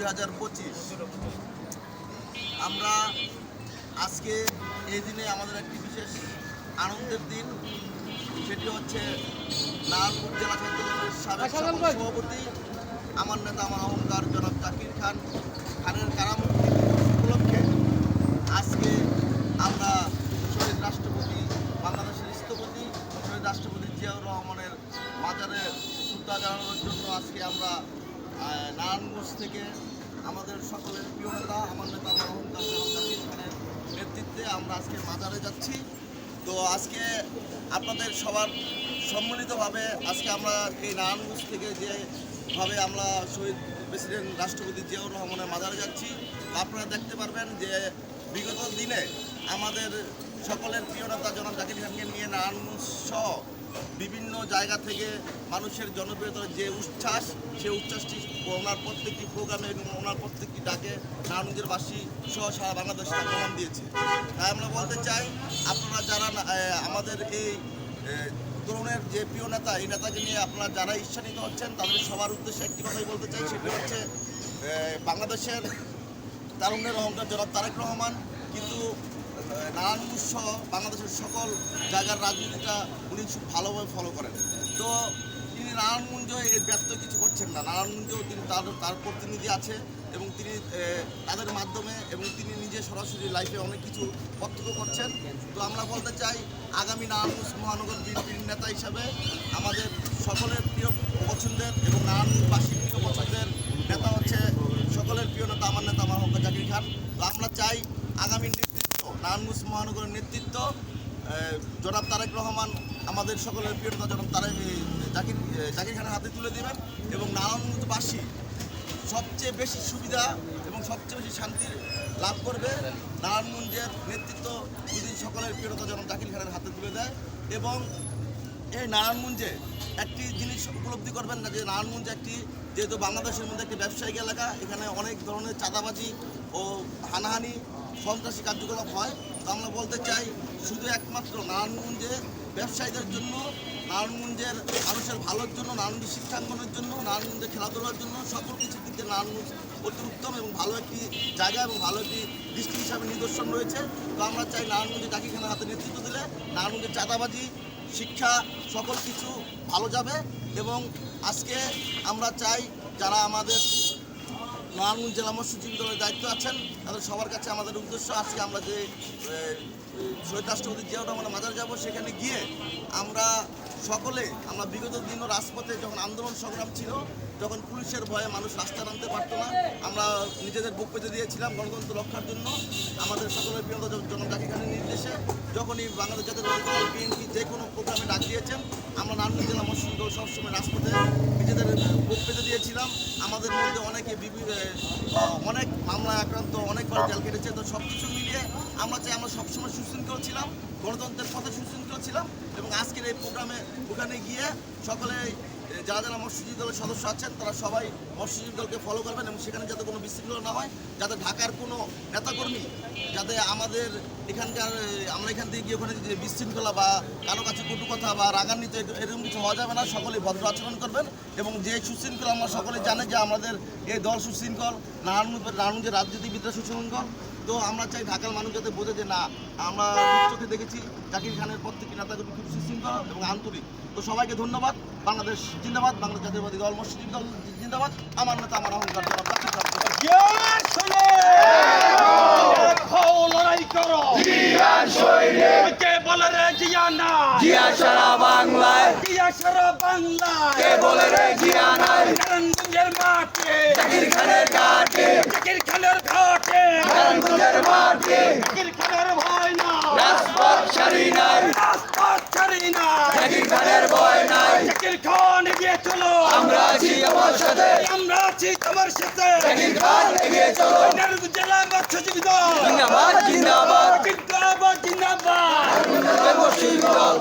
2025। আমরা আজকে এই দিনে আমাদের একটি বিশেষ আনন্দের দিন, সেটি হচ্ছে নারায়ণপুর জেলা ছাত্রদলের সাবেক সভাপতি, আমার নেতা আমার অহংকার জনাব জাকির খানের কারামুক্তি উপলক্ষে আজকে আমরা শহীদ রাষ্ট্রপতি, বাংলাদেশের স্থপতি শহীদ রাষ্ট্রপতি জিয়াউর রহমানের মাজারে শ্রদ্ধা জানানোর জন্য আজকে আমরা নারায়ণগঞ্জ থেকে আমাদের সকলের প্রিয় নেতা আমার নেতা আমার অহংকার জনাব জাকির খানের নেতৃত্বে আমরা আজকে মাজারে যাচ্ছি। তো আজকে আপনাদের সবার সম্মিলিতভাবে আজকে আমরা এই নারায়ণগঞ্জ থেকে যেভাবে আমরা শহীদ প্রেসিডেন্ট রাষ্ট্রপতি জিয়াউর রহমানের মাজারে যাচ্ছি, আপনারা দেখতে পারবেন যে বিগত দিনে আমাদের সকলের প্রিয় নেতা জনাব জাকির খানকে নিয়ে নারায়ণগঞ্জ সহ বিভিন্ন জায়গা থেকে মানুষের জনপ্রিয়তার যে উচ্ছ্বাস, সেই উচ্ছ্বাসটি ওনার প্রত্যেকটি প্রোগ্রামে এবং ওনার প্রত্যেকটি ডাকে নারায়ণগঞ্জের বাসী সহ সারা বাংলাদেশ প্রমাণ দিয়েছে। তাই আমরা বলতে চাই, আপনারা যারা আমাদের এই তরুণের যে প্রিয় নেতা, এই নেতাকে নিয়ে আপনারা যারা ঈর্ষান্বিত হচ্ছেন, তাদের সবার উদ্দেশ্যে একটি কথাই বলতে চাই, সেটি হচ্ছে বাংলাদেশের তারুণ্যের অহংকার জনাব তারেক রহমান কিন্তু নারায়ণগঞ্জ সহ বাংলাদেশের সকল জায়গার রাজনীতিটা উনি খুব ভালোভাবে ফলো করেন। তো তিনি নারায়ণগঞ্জে এর ব্যর্থ কিছু করছেন না। নারায়ণগঞ্জেও তিনি তার প্রতিনিধি আছে এবং তিনি তাদের মাধ্যমে এবং তিনি নিজে সরাসরি লাইফে অনেক কিছু প্রত্যক্ষ করছেন। তো আমরা বলতে চাই, আগামী নারায়ণগঞ্জ মহানগর বিএনপির নেতা হিসাবে আমাদের সকলের প্রিয় পছন্দের এবং নারায়ণবাসীর প্রিয় পছন্দের নেতা হচ্ছে সকলের প্রিয় নেতা আমার নেতা আমার অহংকার জাকির খান। তো আমরা চাই আগামী নারায়ণগঞ্জ মহানগরের নেতৃত্ব জনাব তারেক রহমান আমাদের সকলের প্রিয় নেতা জনাব জাকির খানের হাতে তুলে দেবেন এবং নারায়ণগঞ্জবাসী সবচেয়ে বেশি সুবিধা এবং সবচেয়ে বেশি শান্তি লাভ করবে নারায়ণগঞ্জের নেতৃত্ব যদি সকলের প্রিয় নেতা জনাব জাকির খানের হাতে তুলে দেয়। এবং এই নারায়ণগঞ্জে একটি জিনিস উপলব্ধি করবেন না যে নারায়ণগঞ্জ যেহেতু বাংলাদেশের মধ্যে একটি ব্যবসায়িক এলাকা, এখানে অনেক ধরনের চাঁদাবাজি ও হানাহানি সন্ত্রাসী কার্যকলাপ হয়। তো আমরা বলতে চাই, শুধু একমাত্র নারায়ণগঞ্জে ব্যবসায়ীদের জন্য, নারায়ণগঞ্জের মানুষের ভালোর জন্য, নারায়ণগঞ্জের শিক্ষাঙ্গনের জন্য, নারায়ণগঞ্জের খেলাধুলার জন্য সকল কিছুর দিক দিয়ে নারায়ণগঞ্জ অতি উত্তম এবং ভালো একটি জায়গা এবং ভালো একটি দৃষ্টি হিসাবে নিদর্শন রয়েছে। তো আমরা চাই নারায়ণগঞ্জে জাকির খানের হাতে নেতৃত্ব দিলে নারায়ণগঞ্জের চাঁদাবাজি, শিক্ষা সকল কিছু ভালো যাবে। এবং আজকে আমরা চাই যারা আমাদের নারায়ণগঞ্জ জেলা মৎস্যজীবী দলের দায়িত্ব আছেন, তাদের সবার কাছে আমাদের উদ্দেশ্য, আজকে আমরা যে শহীদ রাষ্ট্রপতি জিয়াউর রহমানের মাজারে যাব, সেখানে গিয়ে আমরা বিগত দিনও রাজপথে যখন আন্দোলন সংগ্রাম ছিল, যখন পুলিশের ভয়ে মানুষ রাস্তা নামতে পারতো না, আমরা নিজেদের বুক পেতে দিয়েছিলাম গণতন্ত্র রক্ষার জন্য। আমাদের সকলের প্রিয় জনাব জাকির খানের নির্দেশে যখনই বাংলাদেশ জাতীয়তাবাদী দল বিএনপি যে কোনো প্রোগ্রামে ডাক দিয়েছেন, আমরা নারায়ণগঞ্জ জেলা মৎস্যজীবী দল সবসময় রাজপথে নিজেদের বুক পেতে দিয়েছিলাম। আমাদের মধ্যে অনেক মামলায় আক্রান্ত, অনেকবার জেল কেটেছে। তো সব কিছু মিলিয়ে আমরা চাই, আমরা সবসময় সুশৃঙ্খল ছিলাম, গণতন্ত্রের পথে সুশৃঙ্খল ছিলাম। এবং আজকের এই প্রোগ্রামে ওখানে গিয়ে সকলে যারা যারা মৎস্যজীবী দলের সদস্য আছেন, তারা সবাই মৎস্যজীবী দলকে ফলো করবেন এবং সেখানে যাতে কোনো বিশৃঙ্খলা না হয়, যাতে ঢাকার কোনো নেতাকর্মী যাতে আমরা এখান থেকে গিয়ে ওখানে যে বিশৃঙ্খলা বা কারো কাছে কটু কথা বা রাগান্বিত এরকম কিছু হওয়া যাবে না। সকলেই ভদ্র আচরণ করবেন এবং যে সুশৃঙ্খল আমরা সকলে জানে যে আমাদের এই দল সুশৃঙ্খল, নারায়ণগঞ্জের রাজনীতিবিদরা সুশৃঙ্খল। তো আমরা চাই ঢাকার মানুষ যাতে বোঝে যে না, আমরা চোখে দেখেছি জাকির খানের প্রত্যেকটি নেতাগুলি খুব সুশৃঙ্খল এবং আন্তরিক। তো সবাইকে ধন্যবাদ। বাংলাদেশ জিন্দাবাদ, বাংলাদেশ জাতীয়তাবাদী দল মৎস্যজীবী দল জিন্দাবাদ। আমার নেতা আমার অহংকার জনাব জাকির খান। লড়াই করো কে বলে রে জিয়া না, জিয়া সারা বাংলায়, জিয়া সারা বাংলায়, কে বলে রে জিয়া নাই, নারায়ণগঞ্জের মাঠে জাকির খানের ঘাটে, জাকির খানের ঘাটে, নারায়ণগঞ্জের মাঠে, জাকির খানের ভয় না, রাজপথ ছাড়ি নাই, রাজপথ ছাড়ি না, জাকির খানের ভয় নাই, জাকির খান এগিয়ে চলো, আমরা আছি তোমার সাথে, আমরা আছি তোমার সাথে, জাকির খান এগিয়ে চলো, নারায়ণগঞ্জ জেলা মৎস্যজীবী দল জিন্দাবাদ জিন্দাবাদ, জিন্দাবাদ জিন্দাবাদ। মৎস্যজীবী দল।